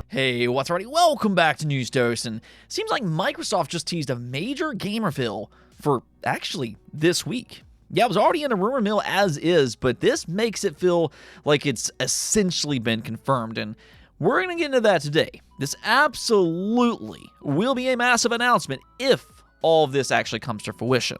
Hey, what's already? Welcome back to News Toast, and seems like Microsoft just teased a major game reveal for actually this week. Yeah, it was already in a rumor mill as is, but this makes it feel like it's essentially been confirmed, and we're going to get into that today. This absolutely will be a massive announcement if all of this actually comes to fruition.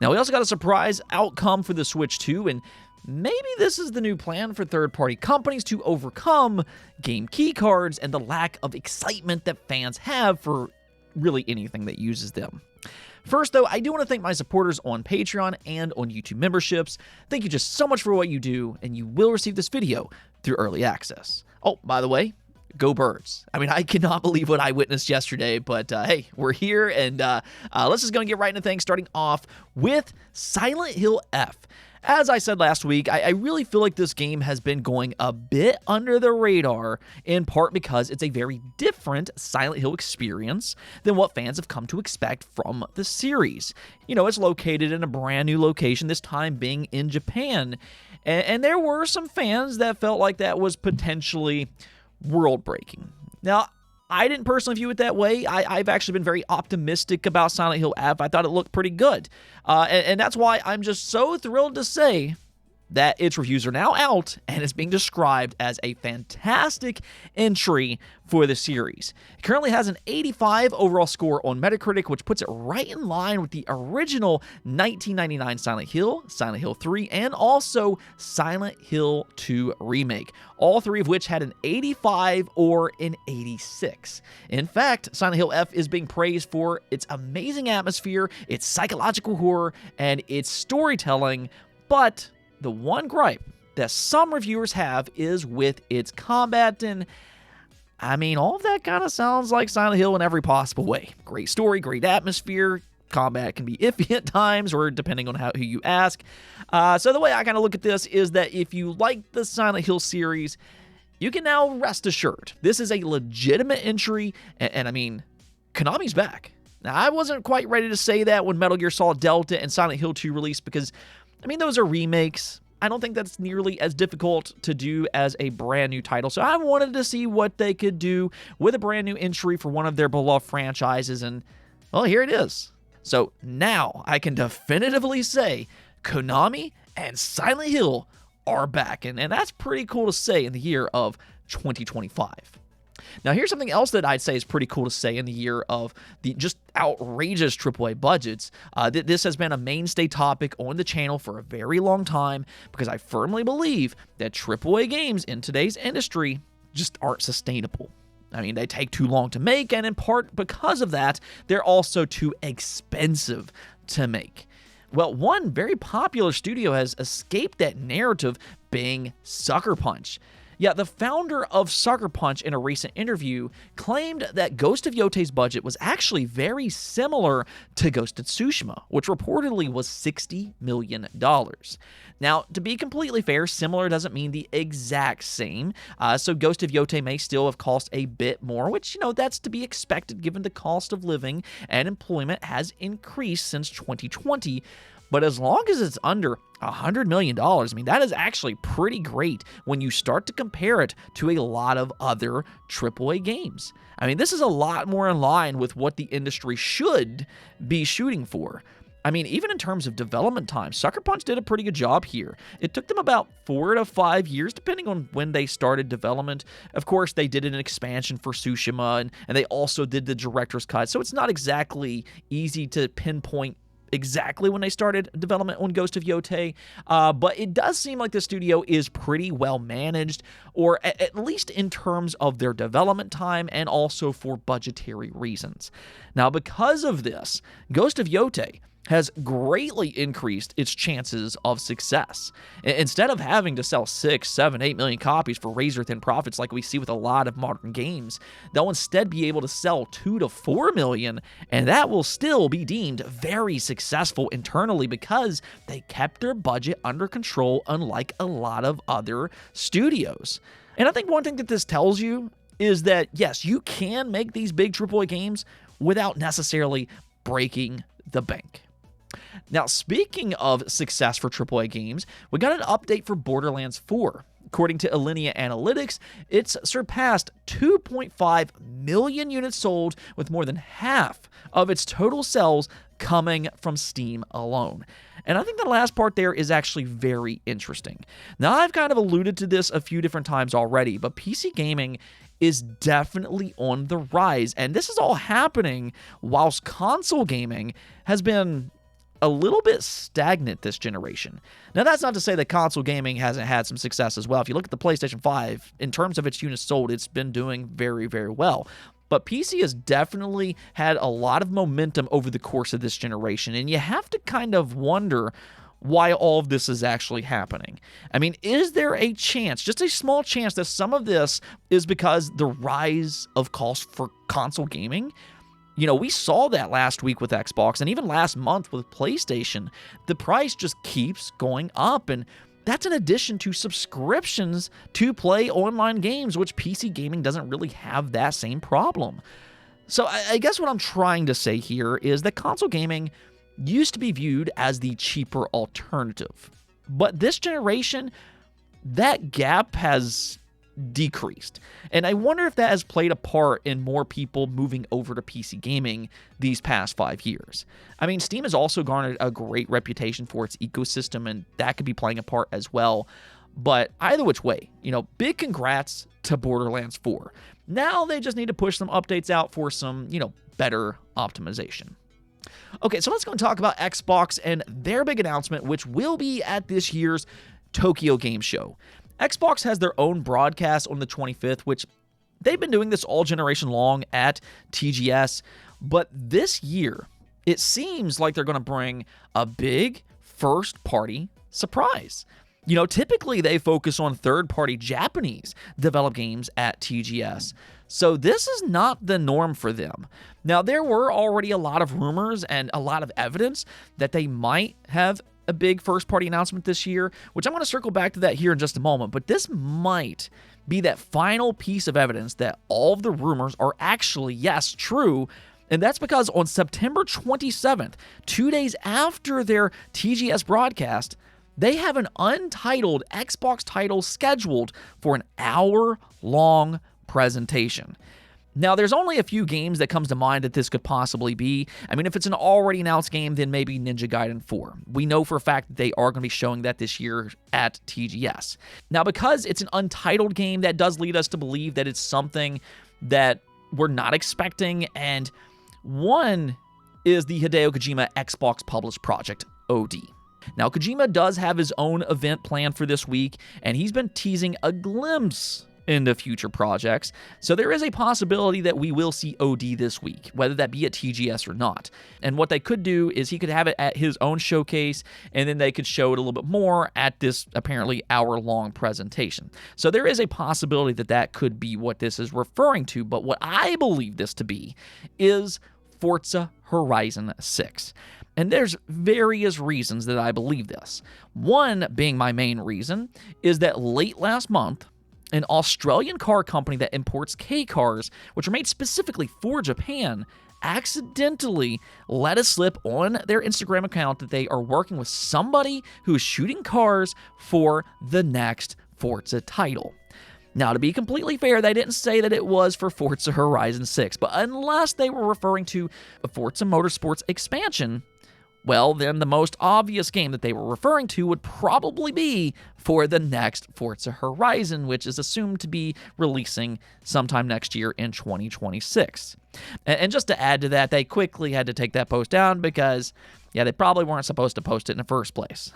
Now, we also got a surprise outcome for the Switch 2, and maybe this is the new plan for third-party companies to overcome game keycards and the lack of excitement that fans have for really anything that uses them. First, though, I do want to thank my supporters on Patreon and on YouTube memberships. Thank you just so much for what you do, and you will receive this video through early access. Oh, by the way, go Birds. I mean, I cannot believe what I witnessed yesterday, but hey, we're here, and let's just go and get right into things, starting off with Silent Hill F. As I said last week, I really feel like this game has been going a bit under the radar, in part because it's a very different Silent Hill experience than what fans have come to expect from the series. You know, it's located in a brand new location, this time being in Japan, and there were some fans that felt like that was potentially world-breaking. Now, I didn't personally view it that way. I've actually been very optimistic about Silent Hill F. I thought it looked pretty good. And that's why I'm just so thrilled to say that its reviews are now out and it's being described as a fantastic entry for the series. It currently has an 85 overall score on Metacritic, which puts it right in line with the original 1999 Silent Hill, Silent Hill 3, and also Silent Hill 2 Remake, all three of which had an 85 or an 86. In fact, Silent Hill F is being praised for its amazing atmosphere, its psychological horror, and its storytelling, but the one gripe that some reviewers have is with its combat, and I mean, all of that kind of sounds like Silent Hill in every possible way. Great story, great atmosphere. Combat can be iffy at times, or depending on who you ask. So the way I kind of look at this is that if you like the Silent Hill series, you can now rest assured this is a legitimate entry, and I mean, Konami's back. Now, I wasn't quite ready to say that when Metal Gear Solid Delta and Silent Hill 2 released because, I mean, those are remakes. I don't think that's nearly as difficult to do as a brand new title. So I wanted to see what they could do with a brand new entry for one of their beloved franchises. And, well, here it is. So now I can definitively say Konami and Silent Hill are back. And that's pretty cool to say in the year of 2025. Now, here's something else that I'd say is pretty cool to say in the year of the just outrageous AAA budgets. This has been a mainstay topic on the channel for a very long time because I firmly believe that AAA games in today's industry just aren't sustainable. I mean, they take too long to make, and in part because of that, they're also too expensive to make. Well, one very popular studio has escaped that narrative, being Sucker Punch. Yeah, the founder of Sucker Punch in a recent interview claimed that Ghost of Yotei's budget was actually very similar to Ghost of Tsushima, which reportedly was $60 million. Now, to be completely fair, similar doesn't mean the exact same, so Ghost of Yotei may still have cost a bit more, which, you know, that's to be expected given the cost of living and employment has increased since 2020. But as long as it's under $100 million, I mean, that is actually pretty great when you start to compare it to a lot of other AAA games. I mean, this is a lot more in line with what the industry should be shooting for. I mean, even in terms of development time, Sucker Punch did a pretty good job here. It took them about 4 to 5 years, depending on when they started development. Of course, they did an expansion for Tsushima, and they also did the director's cut, so it's not exactly easy to pinpoint exactly when they started development on Ghost of Yotei, but it does seem like the studio is pretty well managed, or at least in terms of their development time and also for budgetary reasons. Now, because of this, Ghost of Yotei has greatly increased its chances of success. Instead of having to sell 6, 7, 8 million copies for razor-thin profits like we see with a lot of modern games, they'll instead be able to sell 2 to 4 million, and that will still be deemed very successful internally because they kept their budget under control, unlike a lot of other studios. And I think one thing that this tells you is that, yes, you can make these big AAA games without necessarily breaking the bank. Now, speaking of success for AAA games, we got an update for Borderlands 4. According to Alinea Analytics, it's surpassed 2.5 million units sold, with more than half of its total sales coming from Steam alone. And I think the last part there is actually very interesting. Now, I've kind of alluded to this a few different times already, but PC gaming is definitely on the rise, and this is all happening whilst console gaming has been a little bit stagnant this generation. Now, that's not to say that console gaming hasn't had some success as well. If you look at the PlayStation 5, in terms of its units sold, it's been doing very, very well. But PC has definitely had a lot of momentum over the course of this generation, and you have to kind of wonder why all of this is actually happening. I mean, is there a chance, just a small chance, that some of this is because the rise of cost for console gaming? You know, we saw that last week with Xbox, and even last month with PlayStation. The price just keeps going up, and that's in addition to subscriptions to play online games, which PC gaming doesn't really have that same problem. So I guess what I'm trying to say here is that console gaming used to be viewed as the cheaper alternative. But this generation, that gap has decreased. And I wonder if that has played a part in more people moving over to PC gaming these past 5 years. I mean, Steam has also garnered a great reputation for its ecosystem, and that could be playing a part as well. But either which way, you know, big congrats to Borderlands 4. Now they just need to push some updates out for some, you know, better optimization. Okay, so let's go and talk about Xbox and their big announcement, which will be at this year's Tokyo Game Show. Xbox has their own broadcast on the 25th, which they've been doing this all generation long at TGS, but this year, it seems like they're going to bring a big first-party surprise. You know, typically they focus on third-party Japanese developed games at TGS, so this is not the norm for them. Now, there were already a lot of rumors and a lot of evidence that they might have a big first-party announcement this year, which I'm going to circle back to that here in just a moment, but this might be that final piece of evidence that all of the rumors are actually, yes, true. And that's because on September 27th, 2 days after their TGS broadcast, they have an untitled Xbox title scheduled for an hour-long presentation. Now, there's only a few games that comes to mind that this could possibly be. I mean, if it's an already announced game, then maybe Ninja Gaiden 4. We know for a fact that they are going to be showing that this year at TGS. Now, because it's an untitled game, that does lead us to believe that it's something that we're not expecting, and one is the Hideo Kojima Xbox published project, OD. Now, Kojima does have his own event planned for this week, and he's been teasing a glimpse into future projects, so there is a possibility that we will see OD this week, whether that be at TGS or not. And what they could do is he could have it at his own showcase, and then they could show it a little bit more at this apparently hour-long presentation. So there is a possibility that that could be what this is referring to, but what I believe this to be is Forza Horizon 6. And there's various reasons that I believe this. One being my main reason is that late last month, an Australian car company that imports K-cars, which are made specifically for Japan, accidentally let it slip on their Instagram account that they are working with somebody who is shooting cars for the next Forza title. Now, to be completely fair, they didn't say that it was for Forza Horizon 6, but unless they were referring to a Forza Motorsports expansion, well, then the most obvious game that they were referring to would probably be for the next Forza Horizon, which is assumed to be releasing sometime next year in 2026. And just to add to that, they quickly had to take that post down because, yeah, they probably weren't supposed to post it in the first place.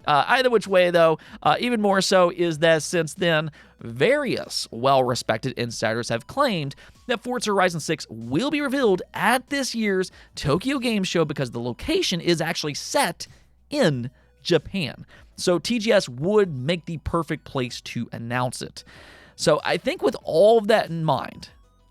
Either which way, though, even more so is that since then, various well-respected insiders have claimed that Forza Horizon 6 will be revealed at this year's Tokyo Game Show because the location is actually set in Japan. So TGS would make the perfect place to announce it. So I think with all of that in mind,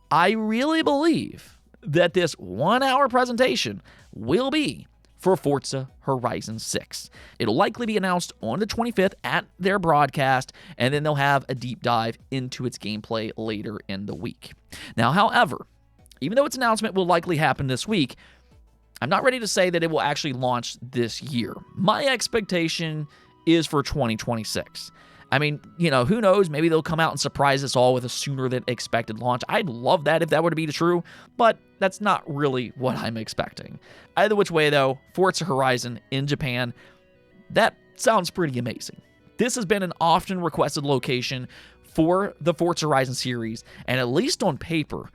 I really believe that this 1 hour presentation will be for Forza Horizon 6. It'll likely be announced on the 25th at their broadcast, and then they'll have a deep dive into its gameplay later in the week. Now, however, even though its announcement will likely happen this week, I'm not ready to say that it will actually launch this year. My expectation is for 2026. I mean, who knows? Maybe they'll come out and surprise us all with a sooner than expected launch. I'd love that if that were to be true, but that's not really what I'm expecting. Either which way, though, Forza Horizon in Japan, that sounds pretty amazing. This has been an often requested location for the Forza Horizon series, and at least on paper,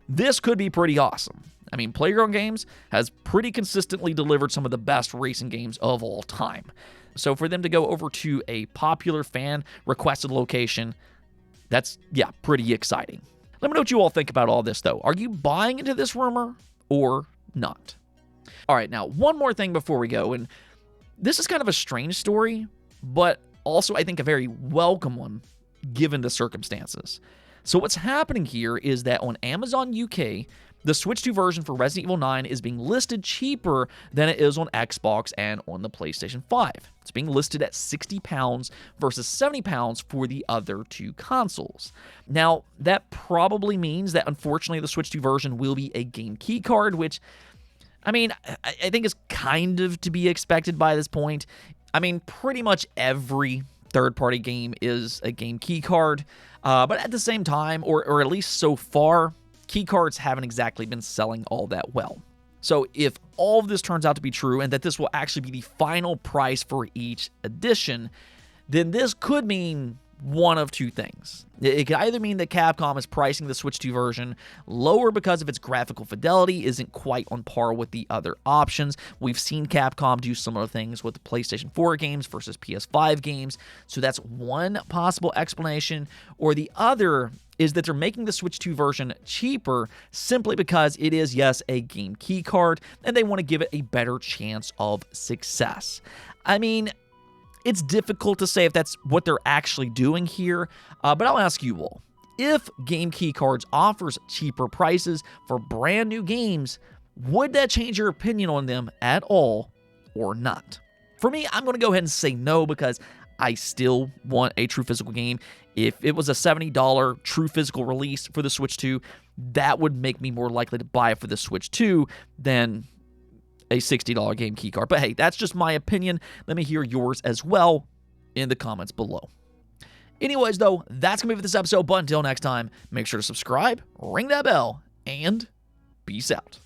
this could be pretty awesome. I mean, Playground Games has pretty consistently delivered some of the best racing games of all time. So for them to go over to a popular fan-requested location, that's, pretty exciting. Let me know what you all think about all this, though. Are you buying into this rumor or not? All right, now, one more thing before we go, and this is kind of a strange story, but also I think a very welcome one, given the circumstances. So what's happening here is that on Amazon UK, the Switch 2 version for Resident Evil 9 is being listed cheaper than it is on Xbox and on the PlayStation 5. It's being listed at £60 versus £70 for the other two consoles. Now, that probably means that unfortunately the Switch 2 version will be a game key card, which, I mean, I think is kind of to be expected by this point. I mean, pretty much every third-party game is a game key card, but at the same time, or at least so far, keycards haven't exactly been selling all that well. So if all of this turns out to be true and that this will actually be the final price for each edition, then this could mean one of two things. It could either mean that Capcom is pricing the Switch 2 version lower because of its graphical fidelity isn't quite on par with the other options. We've seen Capcom do similar things with the PlayStation 4 games versus PS5 games, so that's one possible explanation. Or the other is that they're making the Switch 2 version cheaper simply because it is, yes, a game key card, and they want to give it a better chance of success. I mean, it's difficult to say if that's what they're actually doing here, but I'll ask you all. If Game Key Cards offers cheaper prices for brand new games, would that change your opinion on them at all or not? For me, I'm going to go ahead and say no because I still want a true physical game. If it was a $70 true physical release for the Switch 2, that would make me more likely to buy it for the Switch 2 than a $60 game key card. But hey, that's just my opinion. Let me hear yours as well in the comments below. Anyways, though, that's going to be it for this episode. But until next time, make sure to subscribe, ring that bell, and peace out.